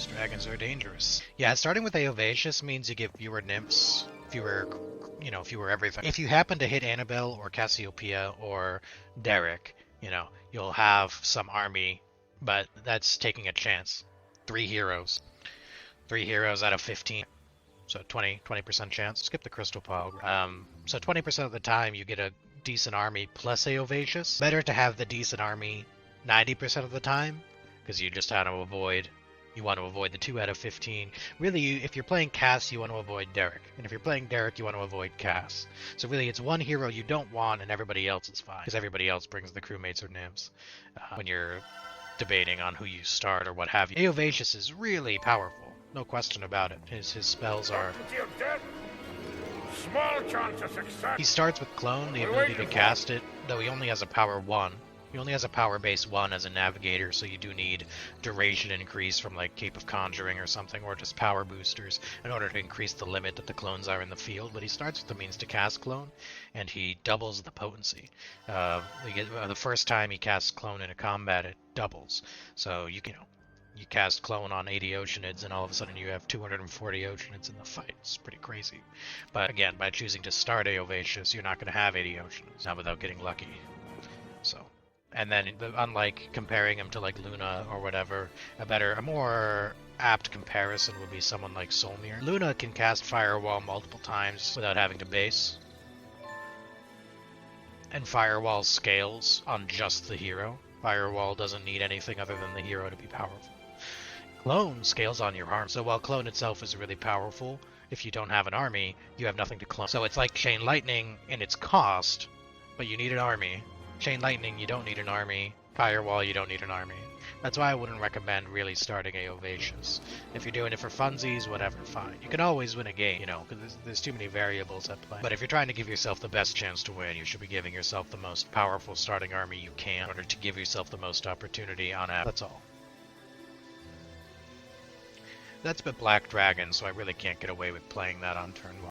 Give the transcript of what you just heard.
These dragons are dangerous. Yeah, starting with Eovacious means you give fewer nymphs, fewer everything. If you happen to hit Annabelle or Cassiopeia or Derek, you'll have some army, but that's taking a chance. 3 heroes. 3 heroes out of 15. So 20% chance. Skip the crystal pile. So 20% of the time you get a decent army plus Eovacious. Better to have the decent army 90% of the time, because you just want to avoid the 2 out of 15. Really, if you're playing Cass, you want to avoid Derek. And if you're playing Derek, you want to avoid Cass. So really, it's one hero you don't want, and everybody else is fine, because everybody else brings the crewmates or nymphs when you're debating on who you start or what have you. Eovacious is really powerful. No question about it. His spells are... Small chance of success. He starts with Clone, the ability to cast it, though he only has a power 1. He only has a power base 1 as a navigator, so you do need duration increase from like Cape of Conjuring or something, or just power boosters in order to increase the limit that the clones are in the field. But he starts with the means to cast Clone, and he doubles the potency. The first time he casts Clone in a combat, it doubles. So you cast Clone on 80 Oceanids, and all of a sudden you have 240 Oceanids in the fight. It's pretty crazy. But again, by choosing to start Eovacious, you're not going to have 80 Oceanids, not without getting lucky. So, and then unlike comparing him to like Luna or whatever, a more apt comparison would be someone like Solmir. Luna can cast Firewall multiple times without having to base, and Firewall scales on just the hero. Firewall doesn't need anything other than the hero to be powerful. Clone scales on your arm, so while Clone itself is really powerful, if you don't have an army, you have nothing to clone. So it's like Chain Lightning in its cost, but you need an army. Chain Lightning, you don't need an army. Firewall, you don't need an army. That's why I wouldn't recommend really starting Eovacious. If you're doing it for funsies, whatever, fine. You can always win a game, because there's too many variables at play. But if you're trying to give yourself the best chance to win, you should be giving yourself the most powerful starting army you can in order to give yourself the most opportunity on app. That's all. That's but Black Dragon, so I really can't get away with playing that on turn 1.